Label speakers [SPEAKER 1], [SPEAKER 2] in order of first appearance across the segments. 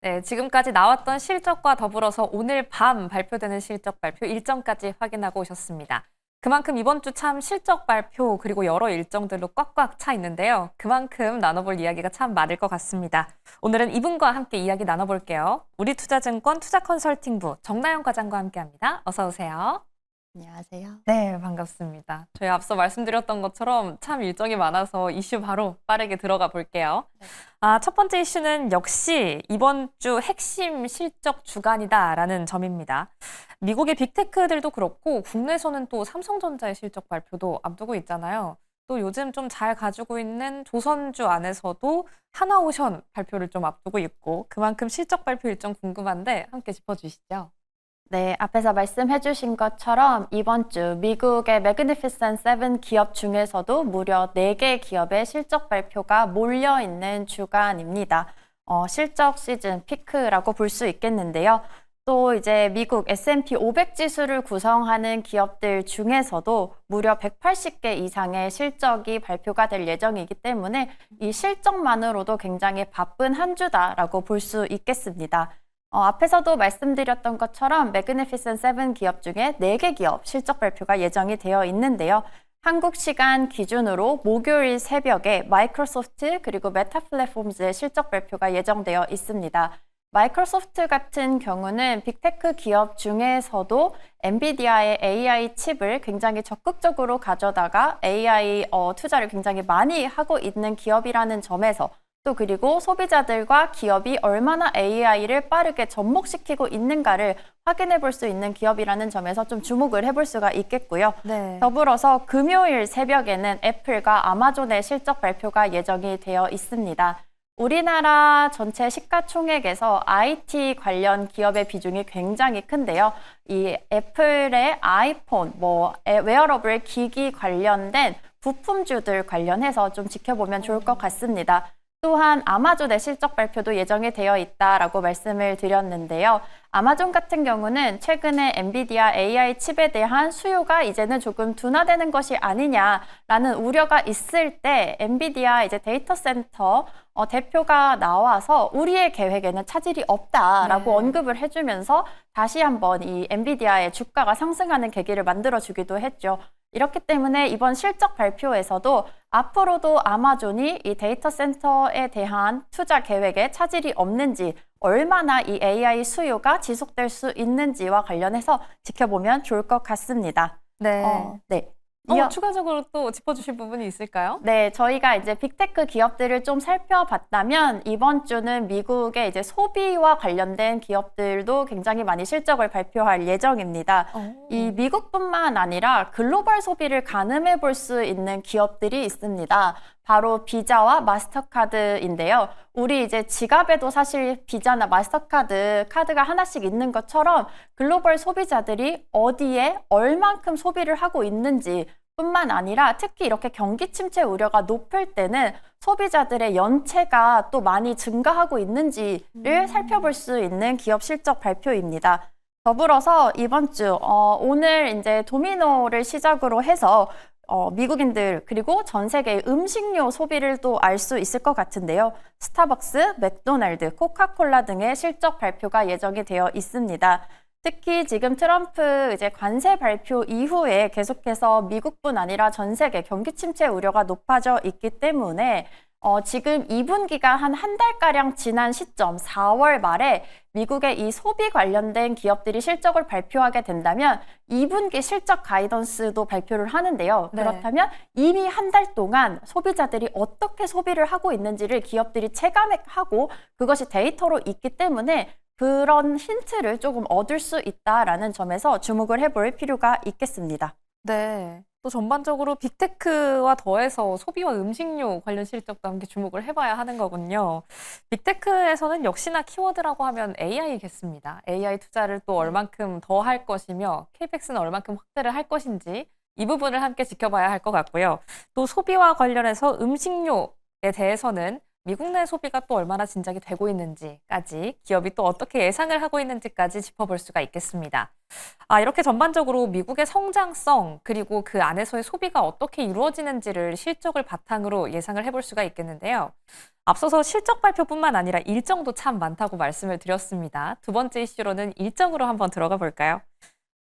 [SPEAKER 1] 네, 지금까지 나왔던 실적과 더불어서 오늘 밤 발표되는 실적 발표 일정까지 확인하고 오셨습니다. 그만큼 이번 주 참 실적 발표 그리고 여러 일정들로 꽉꽉 차 있는데요. 그만큼 나눠볼 이야기가 참 많을 것 같습니다. 오늘은 이분과 함께 이야기 나눠볼게요. 우리투자증권 투자컨설팅부 정나영 과장과 함께합니다. 어서 오세요.
[SPEAKER 2] 안녕하세요.
[SPEAKER 1] 네, 반갑습니다. 저희 앞서 말씀드렸던 것처럼 참 일정이 많아서 이슈 바로 빠르게 들어가 볼게요.
[SPEAKER 2] 네.
[SPEAKER 1] 첫 번째 이슈는 역시 이번 주 핵심 실적 주간이다라는 점입니다. 미국의 빅테크들도 그렇고 국내에서는 또 삼성전자의 실적 발표도 앞두고 있잖아요. 또 요즘 좀 잘 가지고 있는 조선주 안에서도 하나오션 발표를 좀 앞두고 있고 그만큼 실적 발표 일정 궁금한데 함께 짚어주시죠.
[SPEAKER 2] 네, 앞에서 말씀해 주신 것처럼 이번 주 미국의 매그니피센트 세븐 기업 중에서도 무려 4개 기업의 실적 발표가 몰려 있는 주간입니다. 실적 시즌 피크라고 볼 수 있겠는데요. 또 이제 미국 S&P 500 지수를 구성하는 기업들 중에서도 무려 180개 이상의 실적이 발표가 될 예정이기 때문에 이 실적만으로도 굉장히 바쁜 한 주다라고 볼 수 있겠습니다. 앞에서도 말씀드렸던 것처럼 매그니피센트 세븐 기업 중에 4개 기업 실적 발표가 예정이 되어 있는데요. 한국 시간 기준으로 목요일 새벽에 마이크로소프트 그리고 메타 플랫폼즈의 실적 발표가 예정되어 있습니다. 마이크로소프트 같은 경우는 빅테크 기업 중에서도 엔비디아의 AI 칩을 굉장히 적극적으로 가져다가 AI 투자를 굉장히 많이 하고 있는 기업이라는 점에서 또 그리고 소비자들과 기업이 얼마나 AI를 빠르게 접목시키고 있는가를 확인해 볼 수 있는 기업이라는 점에서 좀 주목을 해볼 수가 있겠고요.
[SPEAKER 1] 네.
[SPEAKER 2] 더불어서 금요일 새벽에는 애플과 아마존의 실적 발표가 예정이 되어 있습니다. 우리나라 전체 시가총액에서 IT 관련 기업의 비중이 굉장히 큰데요. 이 애플의 아이폰, 웨어러블 기기 관련된 부품주들 관련해서 좀 지켜보면 좋을 것 같습니다. 또한 아마존의 실적 발표도 예정이 되어 있다라고 말씀을 드렸는데요. 아마존 같은 경우는 최근에 엔비디아 AI 칩에 대한 수요가 이제는 조금 둔화되는 것이 아니냐라는 우려가 있을 때 엔비디아 이제 데이터 센터 대표가 나와서 우리의 계획에는 차질이 없다라고 언급을 해주면서 다시 한번 이 엔비디아의 주가가 상승하는 계기를 만들어주기도 했죠. 이렇기 때문에 이번 실적 발표에서도 앞으로도 아마존이 이 데이터 센터에 대한 투자 계획에 차질이 없는지 얼마나 이 AI 수요가 지속될 수 있는지와 관련해서 지켜보면 좋을 것 같습니다.
[SPEAKER 1] 네.
[SPEAKER 2] 네.
[SPEAKER 1] 추가적으로 또 짚어주실 부분이 있을까요?
[SPEAKER 2] 네, 저희가 이제 빅테크 기업들을 좀 살펴봤다면 이번 주는 미국의 이제 소비와 관련된 기업들도 굉장히 많이 실적을 발표할 예정입니다. 이 미국뿐만 아니라 글로벌 소비를 가늠해 볼 수 있는 기업들이 있습니다. 바로 비자와 마스터카드인데요. 우리 이제 지갑에도 사실 비자나 마스터카드 카드가 하나씩 있는 것처럼 글로벌 소비자들이 어디에 얼만큼 소비를 하고 있는지 뿐만 아니라 특히 이렇게 경기 침체 우려가 높을 때는 소비자들의 연체가 또 많이 증가하고 있는지를 살펴볼 수 있는 기업 실적 발표입니다. 더불어서 이번 주 오늘 이제 도미노를 시작으로 해서 미국인들 그리고 전 세계의 음식료 소비를 또 알 수 있을 것 같은데요. 스타벅스, 맥도날드, 코카콜라 등의 실적 발표가 예정이 되어 있습니다. 특히 지금 트럼프 이제 관세 발표 이후에 계속해서 미국뿐 아니라 전 세계 경기 침체 우려가 높아져 있기 때문에 지금 2분기가 한 달가량 지난 시점 4월 말에 미국의 이 소비 관련된 기업들이 실적을 발표하게 된다면 2분기 실적 가이던스도 발표를 하는데요.
[SPEAKER 1] 네.
[SPEAKER 2] 그렇다면 이미 한 달 동안 소비자들이 어떻게 소비를 하고 있는지를 기업들이 체감하고 그것이 데이터로 있기 때문에 그런 힌트를 조금 얻을 수 있다라는 점에서 주목을 해볼 필요가 있겠습니다.
[SPEAKER 1] 네. 또 전반적으로 빅테크와 더해서 소비와 음식료 관련 실적도 함께 주목을 해봐야 하는 거군요. 빅테크에서는 역시나 키워드라고 하면 AI겠습니다. AI 투자를 또 얼만큼 더 할 것이며 KPX는 얼만큼 확대를 할 것인지 이 부분을 함께 지켜봐야 할 것 같고요. 또 소비와 관련해서 음식료에 대해서는 미국 내 소비가 또 얼마나 진작이 되고 있는지까지, 기업이 또 어떻게 예상을 하고 있는지까지 짚어볼 수가 있겠습니다. 이렇게 전반적으로 미국의 성장성, 그리고 그 안에서의 소비가 어떻게 이루어지는지를 실적을 바탕으로 예상을 해볼 수가 있겠는데요. 앞서서 실적 발표뿐만 아니라 일정도 참 많다고 말씀을 드렸습니다. 두 번째 이슈로는 일정으로 한번 들어가 볼까요?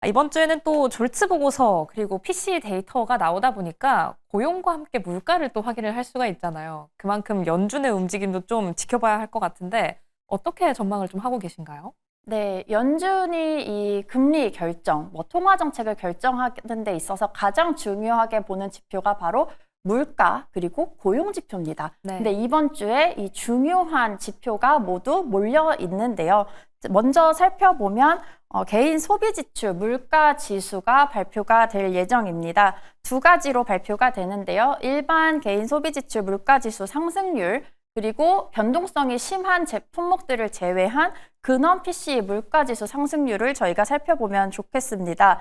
[SPEAKER 1] 이번 주에는 또 졸츠 보고서 그리고 PC 데이터가 나오다 보니까 고용과 함께 물가를 또 확인을 할 수가 있잖아요. 그만큼 연준의 움직임도 좀 지켜봐야 할 것 같은데 어떻게 전망을 좀 하고 계신가요?
[SPEAKER 2] 네, 연준이 이 금리 결정, 통화 정책을 결정하는 데 있어서 가장 중요하게 보는 지표가 바로 물가 그리고 고용 지표입니다.
[SPEAKER 1] 네.
[SPEAKER 2] 근데 이번 주에 이 중요한 지표가 모두 몰려 있는데요. 먼저 살펴보면 개인 소비 지출 물가 지수가 발표가 될 예정입니다. 두 가지로 발표가 되는데요. 일반 개인 소비 지출 물가 지수 상승률 그리고 변동성이 심한 품목들을 제외한 근원 PC 물가지수 상승률을 저희가 살펴보면 좋겠습니다.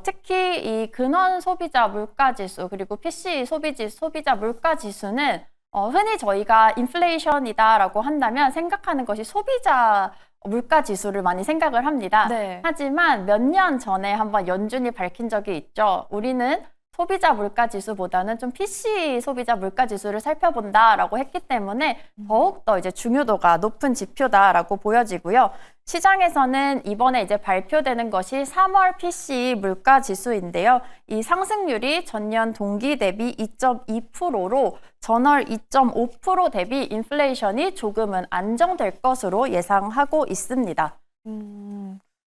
[SPEAKER 2] 특히 이 근원 소비자 물가지수 그리고 PC 소비자 물가지수는 흔히 저희가 인플레이션이다라고 한다면 생각하는 것이 소비자 물가지수를 많이 생각을 합니다.
[SPEAKER 1] 네.
[SPEAKER 2] 하지만 몇 년 전에 한번 연준이 밝힌 적이 있죠. 우리는 소비자 물가지수보다는 좀 PC 소비자 물가지수를 살펴본다라고 했기 때문에 더욱더 이제 중요도가 높은 지표다라고 보여지고요. 시장에서는 이번에 이제 발표되는 것이 3월 PC 물가지수인데요. 이 상승률이 전년 동기 대비 2.2%로 전월 2.5% 대비 인플레이션이 조금은 안정될 것으로 예상하고 있습니다.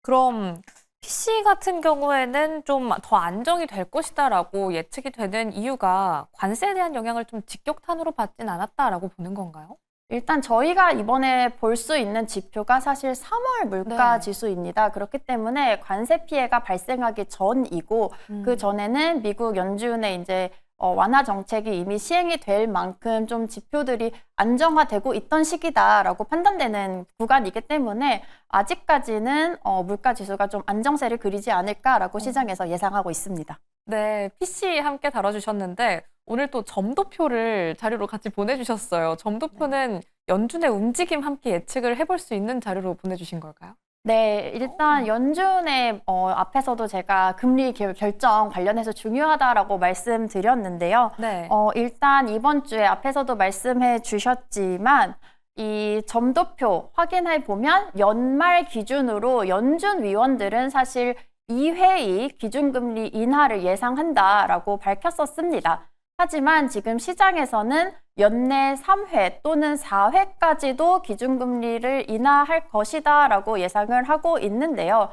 [SPEAKER 1] 그럼 PC 같은 경우에는 좀 더 안정이 될 것이다라고 예측이 되는 이유가 관세에 대한 영향을 좀 직격탄으로 받진 않았다라고 보는 건가요?
[SPEAKER 2] 일단 저희가 이번에 볼 수 있는 지표가 사실 3월 물가
[SPEAKER 1] 네.
[SPEAKER 2] 지수입니다. 그렇기 때문에 관세 피해가 발생하기 전이고 그 전에는 미국 연준의 이제 완화 정책이 이미 시행이 될 만큼 좀 지표들이 안정화되고 있던 시기다라고 판단되는 구간이기 때문에 아직까지는 물가 지수가 좀 안정세를 그리지 않을까라고 시장에서 예상하고 있습니다.
[SPEAKER 1] 네, PC 함께 다뤄주셨는데 오늘 또 점도표를 자료로 같이 보내주셨어요. 점도표는 연준의 움직임 함께 예측을 해볼 수 있는 자료로 보내주신 걸까요?
[SPEAKER 2] 네, 일단 연준의 앞에서도 제가 금리 결정 관련해서 중요하다라고 말씀드렸는데요.
[SPEAKER 1] 네.
[SPEAKER 2] 일단 이번 주에 앞에서도 말씀해 주셨지만 이 점도표 확인해 보면 연말 기준으로 연준 위원들은 사실 2회의 기준금리 인하를 예상한다라고 밝혔었습니다. 하지만 지금 시장에서는 연내 3회 또는 4회까지도 기준금리를 인하할 것이다라고 예상을 하고 있는데요.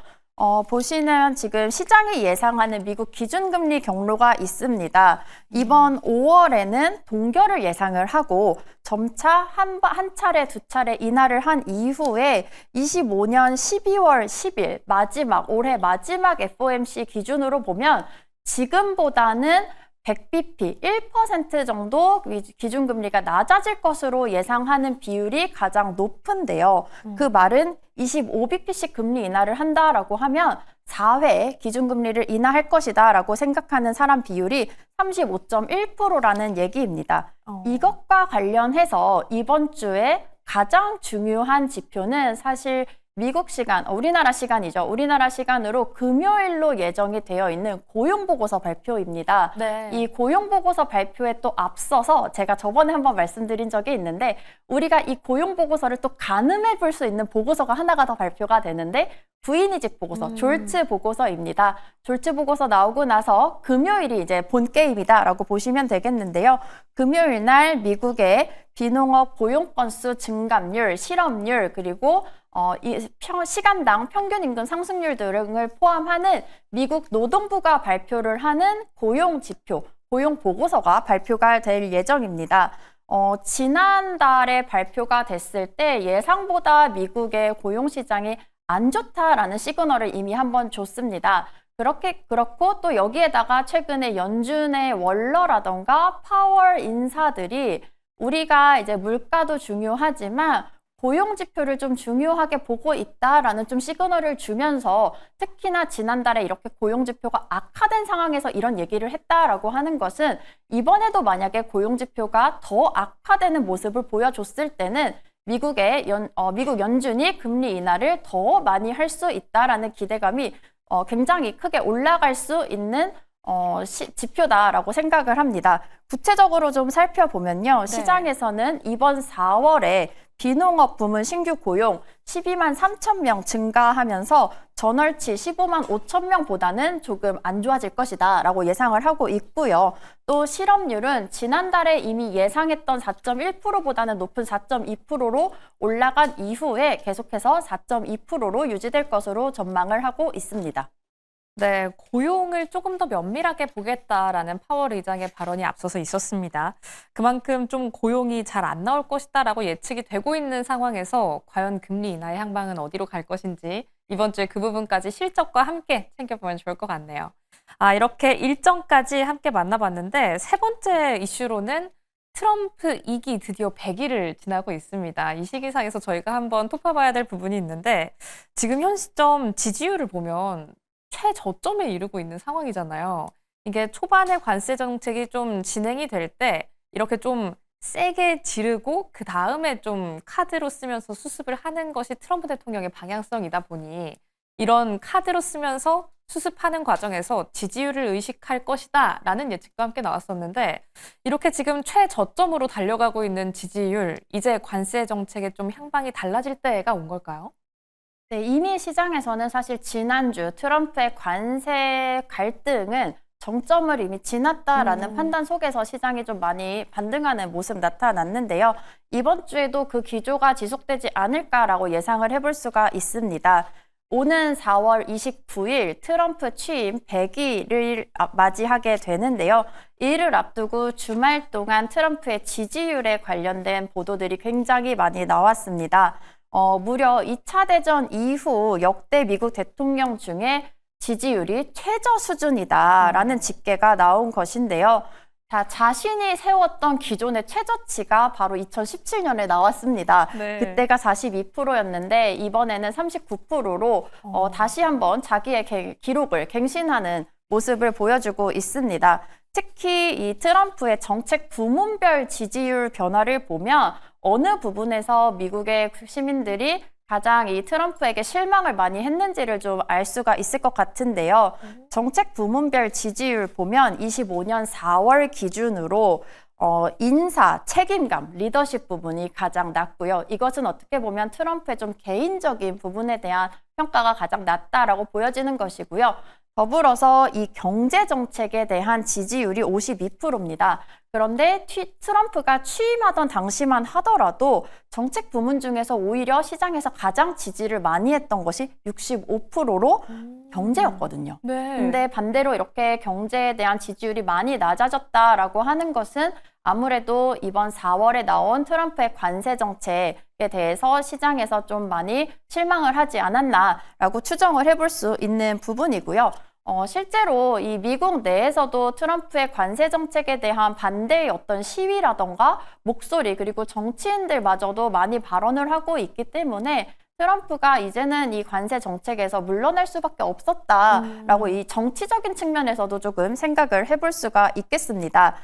[SPEAKER 2] 보시면 지금 시장이 예상하는 미국 기준금리 경로가 있습니다. 이번 5월에는 동결을 예상을 하고 점차 한 차례, 두 차례 인하를 한 이후에 25년 12월 10일 올해 마지막 FOMC 기준으로 보면 지금보다는 100bp, 1% 정도 기준금리가 낮아질 것으로 예상하는 비율이 가장 높은데요. 그 말은 25bp씩 금리 인하를 한다라고 하면 4회 기준금리를 인하할 것이다라고 생각하는 사람 비율이 35.1%라는 얘기입니다. 이것과 관련해서 이번 주에 가장 중요한 지표는 사실 미국 시간, 우리나라 시간이죠. 우리나라 시간으로 금요일로 예정이 되어 있는 고용보고서 발표입니다.
[SPEAKER 1] 네.
[SPEAKER 2] 이 고용보고서 발표에 또 앞서서 제가 저번에 한번 말씀드린 적이 있는데 우리가 이 고용보고서를 또 가늠해 볼 수 있는 보고서가 하나가 더 발표가 되는데 부인이직 보고서, 졸츠 보고서입니다. 졸츠 보고서 나오고 나서 금요일이 이제 본 게임이다라고 보시면 되겠는데요. 금요일 날 미국의 비농업 고용 건수 증감률, 실업률, 그리고 시간당 평균 임금 상승률 등을 포함하는 미국 노동부가 발표를 하는 고용 지표, 고용 보고서가 발표가 될 예정입니다. 지난달에 발표가 됐을 때 예상보다 미국의 고용 시장이 안 좋다라는 시그널을 이미 한번 줬습니다. 그렇고 또 여기에다가 최근에 연준의 월러라던가 파월 인사들이 우리가 이제 물가도 중요하지만 고용 지표를 좀 중요하게 보고 있다라는 좀 시그널을 주면서 특히나 지난달에 이렇게 고용 지표가 악화된 상황에서 이런 얘기를 했다라고 하는 것은 이번에도 만약에 고용 지표가 더 악화되는 모습을 보여줬을 때는 미국 연준이 금리 인하를 더 많이 할 수 있다라는 기대감이 굉장히 크게 올라갈 수 있는 지표다라고 생각을 합니다. 구체적으로 좀 살펴보면요.
[SPEAKER 1] 네.
[SPEAKER 2] 시장에서는 이번 4월에 비농업 부문 신규 고용 12만 3천 명 증가하면서 전월치 15만 5천 명보다는 조금 안 좋아질 것이다 라고 예상을 하고 있고요. 또 실업률은 지난달에 이미 예상했던 4.1%보다는 높은 4.2%로 올라간 이후에 계속해서 4.2%로 유지될 것으로 전망을 하고 있습니다.
[SPEAKER 1] 네, 고용을 조금 더 면밀하게 보겠다라는 파월 의장의 발언이 앞서서 있었습니다. 그만큼 좀 고용이 잘 안 나올 것이다라고 예측이 되고 있는 상황에서 과연 금리 인하의 향방은 어디로 갈 것인지 이번 주에 그 부분까지 실적과 함께 챙겨보면 좋을 것 같네요. 이렇게 일정까지 함께 만나봤는데 세 번째 이슈로는 트럼프 2기 드디어 100일을 지나고 있습니다. 이 시기상에서 저희가 한번 톱파봐야 될 부분이 있는데 지금 현 시점 지지율을 보면 최저점에 이르고 있는 상황이잖아요. 이게 초반에 관세 정책이 좀 진행이 될 때 이렇게 좀 세게 지르고 그 다음에 좀 카드로 쓰면서 수습을 하는 것이 트럼프 대통령의 방향성이다 보니 이런 카드로 쓰면서 수습하는 과정에서 지지율을 의식할 것이다 라는 예측도 함께 나왔었는데 이렇게 지금 최저점으로 달려가고 있는 지지율, 이제 관세 정책의 좀 향방이 달라질 때가 온 걸까요?
[SPEAKER 2] 네, 이미 시장에서는 사실 지난주 트럼프의 관세 갈등은 정점을 이미 지났다라는 판단 속에서 시장이 좀 많이 반등하는 모습 나타났는데요. 이번 주에도 그 기조가 지속되지 않을까라고 예상을 해볼 수가 있습니다. 오는 4월 29일 트럼프 취임 100일을 맞이하게 되는데요. 이를 앞두고 주말 동안 트럼프의 지지율에 관련된 보도들이 굉장히 많이 나왔습니다. 무려 2차 대전 이후 역대 미국 대통령 중에 지지율이 최저 수준이다라는 집계가 나온 것인데요. 자신이 세웠던 기존의 최저치가 바로 2017년에 나왔습니다.
[SPEAKER 1] 네.
[SPEAKER 2] 그때가 42%였는데 이번에는 39%로 다시 한번 자기의 기록을 갱신하는 모습을 보여주고 있습니다. 특히 이 트럼프의 정책 부문별 지지율 변화를 보면 어느 부분에서 미국의 시민들이 가장 이 트럼프에게 실망을 많이 했는지를 좀 알 수가 있을 것 같은데요. 정책 부문별 지지율 보면 25년 4월 기준으로 인사, 책임감, 리더십 부분이 가장 낮고요. 이것은 어떻게 보면 트럼프의 좀 개인적인 부분에 대한 평가가 가장 낮다라고 보여지는 것이고요. 더불어서 이 경제 정책에 대한 지지율이 52%입니다. 그런데 트럼프가 취임하던 당시만 하더라도 정책 부문 중에서 오히려 시장에서 가장 지지를 많이 했던 것이 65%로 경제였거든요.
[SPEAKER 1] 네.
[SPEAKER 2] 근데 반대로 이렇게 경제에 대한 지지율이 많이 낮아졌다라고 하는 것은 아무래도 이번 4월에 나온 트럼프의 관세 정책에 대해서 시장에서 좀 많이 실망을 하지 않았나라고 추정을 해볼 수 있는 부분이고요. 실제로 이 미국 내에서도 트럼프의 관세 정책에 대한 반대의 어떤 시위라던가 목소리 그리고 정치인들마저도 많이 발언을 하고 있기 때문에 트럼프가 이제는 이 관세 정책에서 물러날 수밖에 없었다라고 이 정치적인 측면에서도 조금 생각을 해볼 수가 있겠습니다.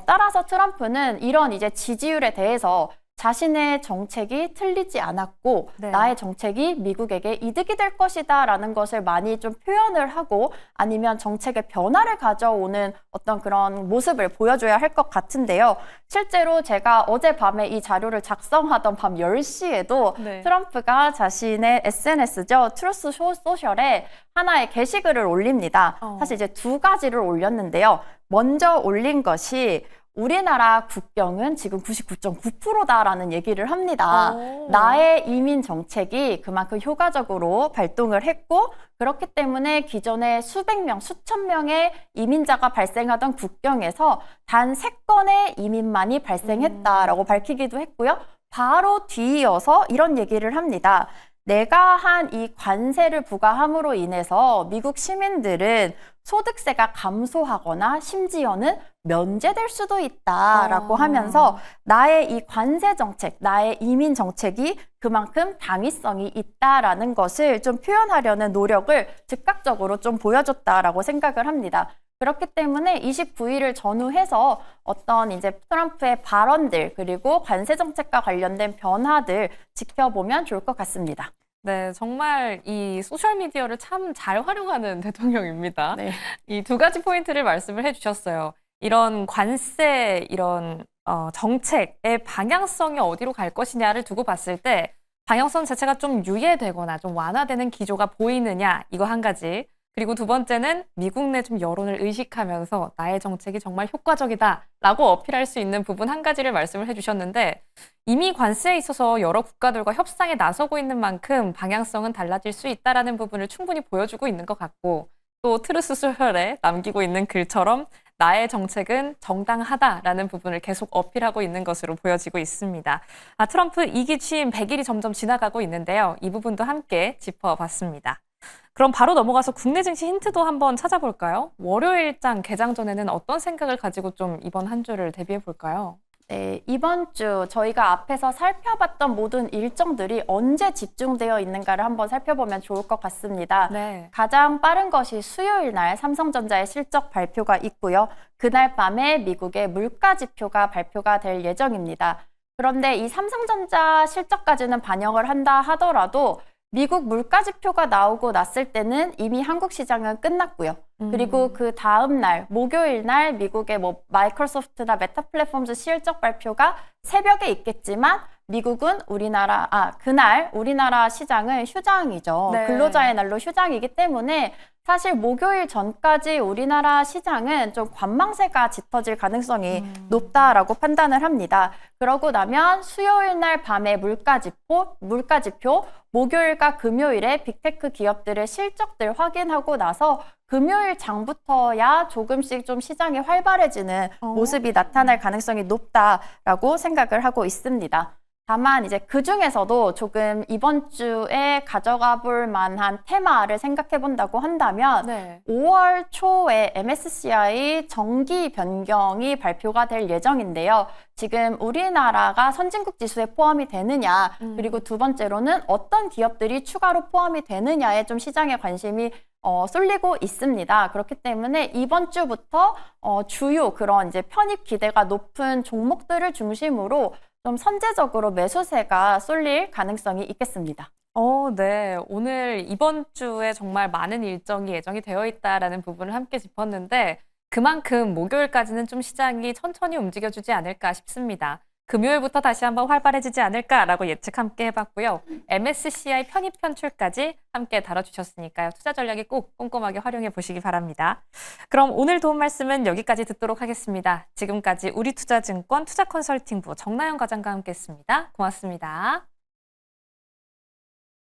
[SPEAKER 2] 따라서 트럼프는 이런 이제 지지율에 대해서 자신의 정책이 틀리지 않았고
[SPEAKER 1] 네.
[SPEAKER 2] 나의 정책이 미국에게 이득이 될 것이다라는 것을 많이 좀 표현을 하고 아니면 정책의 변화를 가져오는 어떤 그런 모습을 보여줘야 할 것 같은데요. 실제로 제가 어젯밤에 이 자료를 작성하던 밤 10시에도
[SPEAKER 1] 네.
[SPEAKER 2] 트럼프가 자신의 SNS죠. 트루스 소셜에 하나의 게시글을 올립니다. 사실 이제 두 가지를 올렸는데요. 먼저 올린 것이 우리나라 국경은 지금 99.9%다라는 얘기를 합니다. 나의 이민 정책이 그만큼 효과적으로 발동을 했고 그렇기 때문에 기존에 수백 명, 수천 명의 이민자가 발생하던 국경에서 단 3건의 이민만이 발생했다라고 밝히기도 했고요. 바로 뒤이어서 이런 얘기를 합니다. 내가 한 이 관세를 부과함으로 인해서 미국 시민들은 소득세가 감소하거나 심지어는 면제될 수도 있다라고 하면서 나의 이 관세 정책, 나의 이민 정책이 그만큼 당위성이 있다라는 것을 좀 표현하려는 노력을 즉각적으로 좀 보여줬다라고 생각을 합니다. 그렇기 때문에 29일을 전후해서 어떤 이제 트럼프의 발언들 그리고 관세 정책과 관련된 변화들 지켜보면 좋을 것 같습니다.
[SPEAKER 1] 네, 정말 이 소셜미디어를 참 잘 활용하는 대통령입니다.
[SPEAKER 2] 네.
[SPEAKER 1] 이 두 가지 포인트를 말씀을 해주셨어요. 이런 관세, 이런 정책의 방향성이 어디로 갈 것이냐를 두고 봤을 때 방향성 자체가 좀 유예되거나 좀 완화되는 기조가 보이느냐, 이거 한 가지. 그리고 두 번째는 미국 내 좀 여론을 의식하면서 나의 정책이 정말 효과적이다라고 어필할 수 있는 부분 한 가지를 말씀을 해주셨는데 이미 관세에 있어서 여러 국가들과 협상에 나서고 있는 만큼 방향성은 달라질 수 있다라는 부분을 충분히 보여주고 있는 것 같고 또 트루스 소셜에 남기고 있는 글처럼 나의 정책은 정당하다라는 부분을 계속 어필하고 있는 것으로 보여지고 있습니다. 트럼프 2기 취임 100일이 점점 지나가고 있는데요. 이 부분도 함께 짚어봤습니다. 그럼 바로 넘어가서 국내 증시 힌트도 한번 찾아볼까요? 월요일장 개장 전에는 어떤 생각을 가지고 좀 이번 한 주를 대비해 볼까요?
[SPEAKER 2] 네, 이번 주 저희가 앞에서 살펴봤던 모든 일정들이 언제 집중되어 있는가를 한번 살펴보면 좋을 것 같습니다.
[SPEAKER 1] 네.
[SPEAKER 2] 가장 빠른 것이 수요일 날 삼성전자의 실적 발표가 있고요. 그날 밤에 미국의 물가 지표가 발표가 될 예정입니다. 그런데 이 삼성전자 실적까지는 반영을 한다 하더라도 미국 물가 지표가 나오고 났을 때는 이미 한국 시장은 끝났고요. 그리고 그 다음 날, 목요일 날 미국의 마이크로소프트나 메타 플랫폼즈 실적 발표가 새벽에 있겠지만 미국은 그날 우리나라 시장은 휴장이죠.
[SPEAKER 1] 네.
[SPEAKER 2] 근로자의 날로 휴장이기 때문에 사실 목요일 전까지 우리나라 시장은 좀 관망세가 짙어질 가능성이 높다라고 판단을 합니다. 그러고 나면 수요일 날 밤에 물가 지표, 목요일과 금요일에 빅테크 기업들의 실적들 확인하고 나서 금요일 장부터야 조금씩 좀 시장이 활발해지는 모습이 나타날 가능성이 높다라고 생각을 하고 있습니다. 다만 이제 그 중에서도 조금 이번 주에 가져가 볼 만한 테마를 생각해 본다고 한다면
[SPEAKER 1] 네.
[SPEAKER 2] 5월 초에 MSCI 정기 변경이 발표가 될 예정인데요. 지금 우리나라가 선진국 지수에 포함이 되느냐, 그리고 두 번째로는 어떤 기업들이 추가로 포함이 되느냐에 좀 시장의 관심이 쏠리고 있습니다. 그렇기 때문에 이번 주부터 주요 그런 이제 편입 기대가 높은 종목들을 중심으로 좀 선제적으로 매수세가 쏠릴 가능성이 있겠습니다.
[SPEAKER 1] 네. 오늘 이번 주에 정말 많은 일정이 예정이 되어 있다라는 부분을 함께 짚었는데 그만큼 목요일까지는 좀 시장이 천천히 움직여주지 않을까 싶습니다. 금요일부터 다시 한번 활발해지지 않을까라고 예측 함께 해봤고요. MSCI 편입 편출까지 함께 다뤄주셨으니까요. 투자 전략에 꼭 꼼꼼하게 활용해 보시기 바랍니다. 그럼 오늘 도움 말씀은 여기까지 듣도록 하겠습니다. 지금까지 우리투자증권 투자컨설팅부 정나영 과장과 함께했습니다. 고맙습니다.